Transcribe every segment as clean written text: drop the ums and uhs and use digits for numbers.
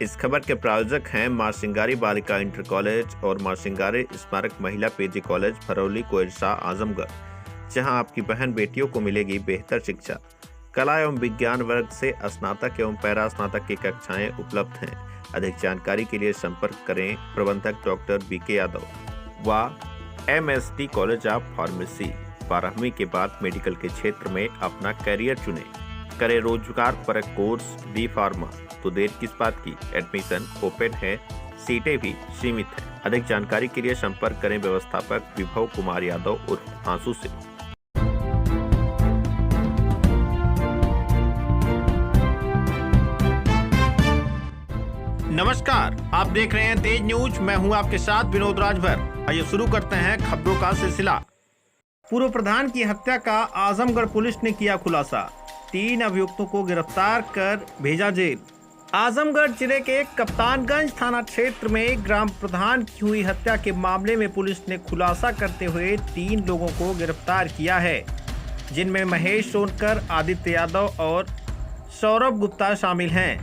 इस खबर के प्रायोजक हैं मां सिंगारी बालिका इंटर कॉलेज और मां सिंगारी स्मारक महिला पीजी कॉलेज फरौली कोइरसा आजमगढ़, जहां आपकी बहन बेटियों को मिलेगी बेहतर शिक्षा। कला एवं विज्ञान वर्ग से स्नातक एवं पैरा स्नातक की कक्षाएं उपलब्ध हैं। अधिक जानकारी के लिए संपर्क करें प्रबंधक डॉक्टर बीके यादव व MSD कॉलेज ऑफ फार्मेसी। 12वीं के बाद मेडिकल के क्षेत्र में अपना करियर चुने, करे रोजगार परक कोर्स बी फार्मा, तो देर किस बात की। एडमिशन ओपन है, सीटें भी सीमित हैं। अधिक जानकारी के लिए संपर्क करें व्यवस्थापक विभव कुमार यादव उर्फ आंसू से। नमस्कार, आप देख रहे हैं तेज न्यूज। मैं हूं आपके साथ विनोद राजभर। आइए शुरू करते हैं खबरों का सिलसिला। पूर्व प्रधान की हत्या का आजमगढ़ पुलिस ने किया खुलासा। 3 अभियुक्तों को गिरफ्तार कर भेजा जेल। आजमगढ़ जिले के कप्तानगंज थाना क्षेत्र में ग्राम प्रधान की हुई हत्या के मामले में पुलिस ने खुलासा करते हुए 3 लोगों को गिरफ्तार किया है, जिनमें महेश सोनकर, आदित्य यादव और सौरभ गुप्ता शामिल हैं।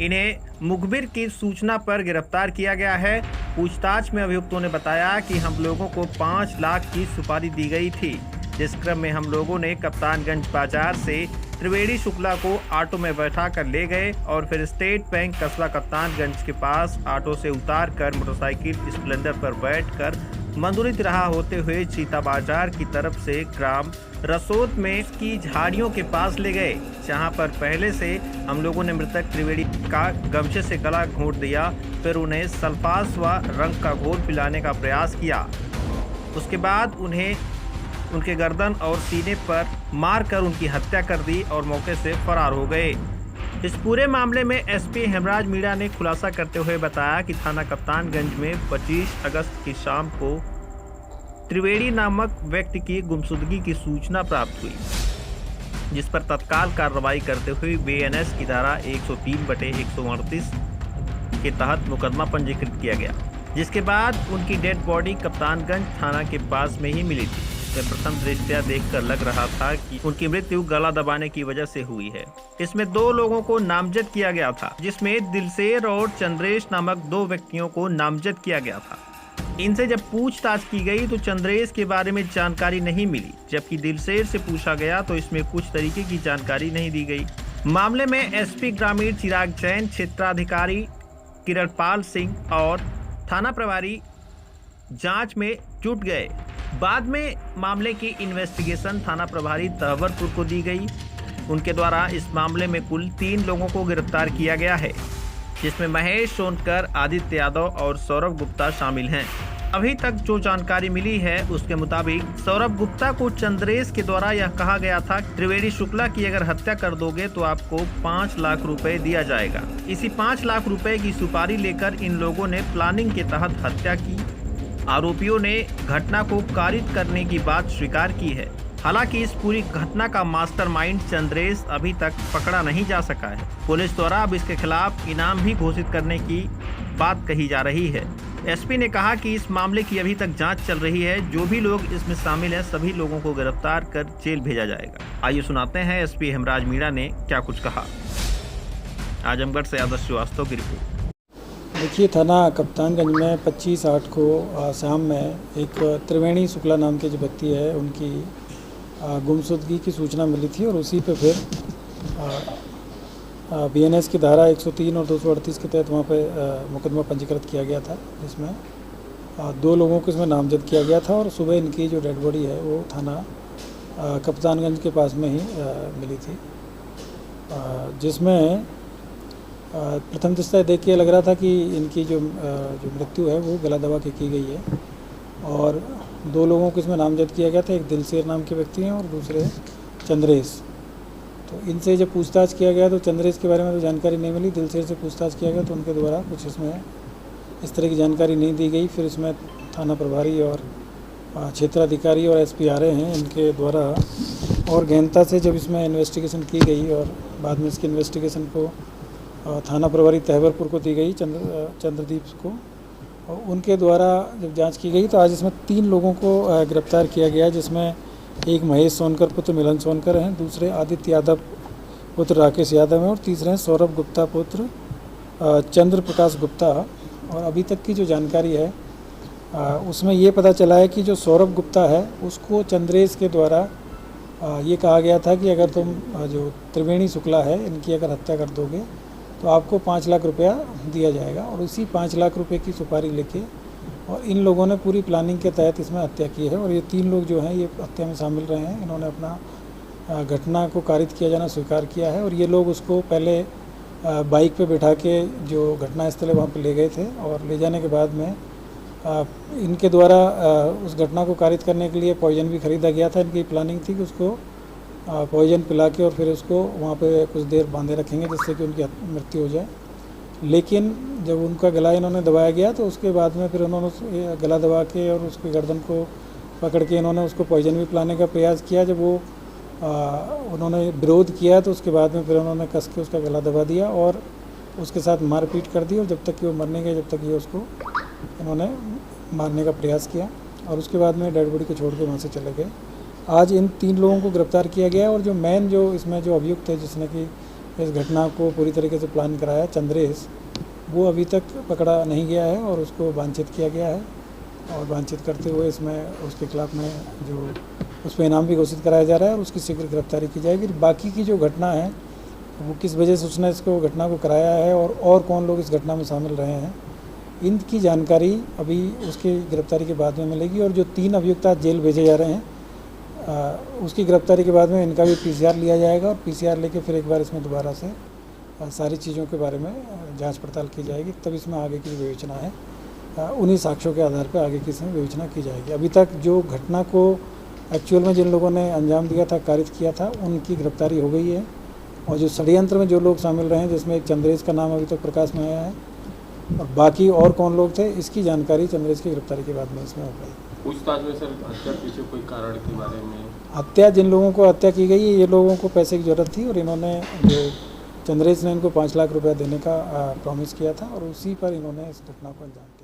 इन्हें मुखबिर की सूचना पर गिरफ्तार किया गया है। पूछताछ में अभियुक्तों ने बताया कि हम लोगों को 5 लाख की सुपारी दी गई थी, जिस क्रम में हम लोगों ने कप्तानगंज बाजार से त्रिवेणी शुक्ला को ऑटो में बैठा कर ले गए और फिर स्टेट बैंक कस्बा कप्तानगंज के पास ऑटो से उतार कर मोटरसाइकिल स्प्लेंडर पर बैठकर मंदुरी तिराहा होते हुए चीता बाजार की तरफ से ग्राम रसोद में की झाड़ियों के पास ले गए, जहां पर पहले से हम लोगों ने मृतक त्रिवेणी का गमछे से गला घोंट दिया। फिर उन्हें सल्फास व रंग का घोल पिलाने का प्रयास किया। उसके बाद उन्हें उनके गर्दन और सीने पर मारकर उनकी हत्या कर दी और मौके से फरार हो गए। इस पूरे मामले में SP हेमराज मीणा ने खुलासा करते हुए बताया कि थाना कप्तानगंज में 25 अगस्त की शाम को त्रिवेणी नामक व्यक्ति की गुमशुदगी की सूचना प्राप्त हुई, जिस पर तत्काल कार्रवाई करते हुए BNS की धारा 103/138 के तहत मुकदमा पंजीकृत किया गया, जिसके बाद उनकी डेड बॉडी कप्तानगंज थाना के पास में ही मिली थी। प्रथम दृष्टया देखकर लग रहा था कि उनकी मृत्यु गला दबाने की वजह से हुई है। इसमें 2 लोगों को नामजद किया गया था, जिसमें दिलसेर और चंद्रेश नामक 2 व्यक्तियों को नामजद किया गया था। इनसे जब पूछताछ की गई तो चंद्रेश के बारे में जानकारी नहीं मिली, जबकि दिलसेर से पूछा गया तो इसमें कुछ तरीके की जानकारी नहीं दी गई। मामले में SP ग्रामीण चिराग जैन, क्षेत्राधिकारी किरणपाल सिंह और थाना प्रभारी जांच में जुट गए। बाद में मामले की इन्वेस्टिगेशन थाना प्रभारी तहवरपुर को दी गई। उनके द्वारा इस मामले में कुल 3 लोगों को गिरफ्तार किया गया है, जिसमें महेश सोनकर, आदित्य यादव और सौरभ गुप्ता शामिल हैं। अभी तक जो जानकारी मिली है उसके मुताबिक सौरभ गुप्ता को चंद्रेश के द्वारा यह कहा गया था, त्रिवेणी शुक्ला की अगर हत्या कर दोगे तो आपको 5 लाख रुपए दिया जाएगा। इसी 5 लाख रुपए की सुपारी लेकर इन लोगों ने प्लानिंग के तहत हत्या की। आरोपियों ने घटना को कारित करने की बात स्वीकार की है। हालांकि इस पूरी घटना का मास्टरमाइंड चंद्रेश अभी तक पकड़ा नहीं जा सका है। पुलिस द्वारा अब इसके खिलाफ इनाम भी घोषित करने की बात कही जा रही है। SP ने कहा कि इस मामले की अभी तक जांच चल रही है। जो भी लोग इसमें शामिल हैं सभी लोगों को गिरफ्तार कर जेल भेजा जाएगा। आइए सुनाते हैं SP हेमराज मीणा ने क्या कुछ कहा। आजमगढ़ से आदर्श श्रीवास्तव की रिपोर्ट। देखिए, थाना कप्तानगंज में 25/8 को शाम में एक त्रिवेणी शुक्ला नाम के जो व्यक्ति है उनकी गुमशुदगी की सूचना मिली थी और उसी पे फिर BNS की धारा 103 और 238 के तहत वहाँ पे मुकदमा पंजीकृत किया गया था, जिसमें 2 लोगों को इसमें नामजद किया गया था और सुबह इनकी जो डेड बॉडी है वो थाना कप्तानगंज के पास में ही मिली थी, जिसमें प्रथम दृष्टया देख के लग रहा था कि इनकी जो मृत्यु है वो गला दबा के की गई है और 2 लोगों को इसमें नामजद किया गया था। एक दिलसेर नाम के व्यक्ति हैं और दूसरे चंद्रेश। तो इनसे जब पूछताछ किया गया तो चंद्रेश के बारे में तो जानकारी नहीं मिली। दिलसेर से पूछताछ किया गया तो उनके द्वारा कुछ इसमें इस तरह की जानकारी नहीं दी गई। फिर इसमें थाना प्रभारी और क्षेत्राधिकारी और SP आ रहे हैं, इनके द्वारा और गहनता से जब इसमें इन्वेस्टिगेशन की गई और बाद में इसकी इन्वेस्टिगेशन को थाना प्रभारी तहवरपुर को दी गई, चंद्रदीप को, और उनके द्वारा जब जांच की गई तो आज इसमें 3 लोगों को गिरफ्तार किया गया, जिसमें एक महेश सोनकर पुत्र मिलन सोनकर हैं, दूसरे आदित्य यादव पुत्र राकेश यादव हैं और तीसरे हैं सौरभ गुप्ता पुत्र चंद्र प्रकाश गुप्ता, और अभी तक की जो जानकारी है उसमें ये पता चला है कि जो सौरभ गुप्ता है उसको चंद्रेश के द्वारा ये कहा गया था कि अगर तुम जो त्रिवेणी शुक्ला है इनकी अगर हत्या कर दोगे तो आपको 5 लाख रुपया दिया जाएगा, और उसी 5 लाख रुपए की सुपारी लेके और इन लोगों ने पूरी प्लानिंग के तहत इसमें हत्या की है। और ये 3 लोग जो हैं ये हत्या में शामिल रहे हैं। इन्होंने अपना घटना को कारित किया जाना स्वीकार किया है, और ये लोग उसको पहले बाइक पे बिठा के जो घटना स्थल है वहाँ पे ले गए थे, और ले जाने के बाद में इनके द्वारा उस घटना को कारित करने के लिए पॉइजन भी खरीदा गया था। इनकी प्लानिंग थी कि उसको पॉइजन पिला के और फिर उसको वहाँ पे कुछ देर बांधे रखेंगे जिससे कि उनकी मृत्यु हो जाए। लेकिन जब उनका गला इन्होंने दबाया गया तो उसके बाद में फिर उन्होंने गला दबा के और उसकी गर्दन को पकड़ के इन्होंने उसको पॉइजन भी पिलाने का प्रयास किया। जब वो उन्होंने विरोध किया तो उसके बाद में फिर उन्होंने कस के उसका गला दबा दिया और उसके साथ मारपीट कर दी, और जब तक कि वो मरने गए जब तक ये उसको इन्होंने मारने का प्रयास किया, और उसके बाद में डेड बॉडी को छोड़ के वहाँ से चले गए। आज इन 3 लोगों को गिरफ्तार किया गया, और जो मेन जो इसमें जो अभियुक्त है जिसने कि इस घटना को पूरी तरीके से प्लान कराया, चंद्रेश, वो अभी तक पकड़ा नहीं गया है और उसको वांछित किया गया है। और वांछित करते हुए इसमें उसके खिलाफ में जो उस पर इनाम भी घोषित कराया जा रहा है और उसकी शीघ्र गिरफ्तारी की जाएगी। बाकी की जो घटना है वो किस वजह से उसने इसको घटना को कराया है और कौन लोग इस घटना में शामिल रहे हैं, इनकी जानकारी अभी उसकी गिरफ्तारी के बाद में मिलेगी। और जो 3 अभियुक्त आज जेल भेजे जा रहे हैं उसकी गिरफ्तारी के बाद में इनका भी PCR लिया जाएगा, और PCR लेके फिर एक बार इसमें दोबारा से सारी चीज़ों के बारे में जांच पड़ताल की जाएगी। तब इसमें आगे की विवेचना है उन्हीं साक्ष्यों के आधार पर आगे की इसमें विवेचना की जाएगी। अभी तक जो घटना को एक्चुअल में जिन लोगों ने अंजाम दिया था, कारित किया था, उनकी गिरफ्तारी हो गई है। और जो षड्यंत्र में जो लोग शामिल रहे हैं जिसमें एक चंद्रेश का नाम अभी तक प्रकाश में आया है, और बाकी और कौन लोग थे इसकी जानकारी चंद्रेश की गिरफ्तारी के बाद में इसमें हो गई। पूछताछ में सर हत्या पीछे कोई कारण के बारे में? हत्या जिन लोगों को हत्या की गई है ये लोगों को पैसे की ज़रूरत थी, और इन्होंने जो चंद्रेश ने इनको 5 लाख रुपया देने का प्रॉमिस किया था, और उसी पर इन्होंने इस घटना को अंजाम दिया।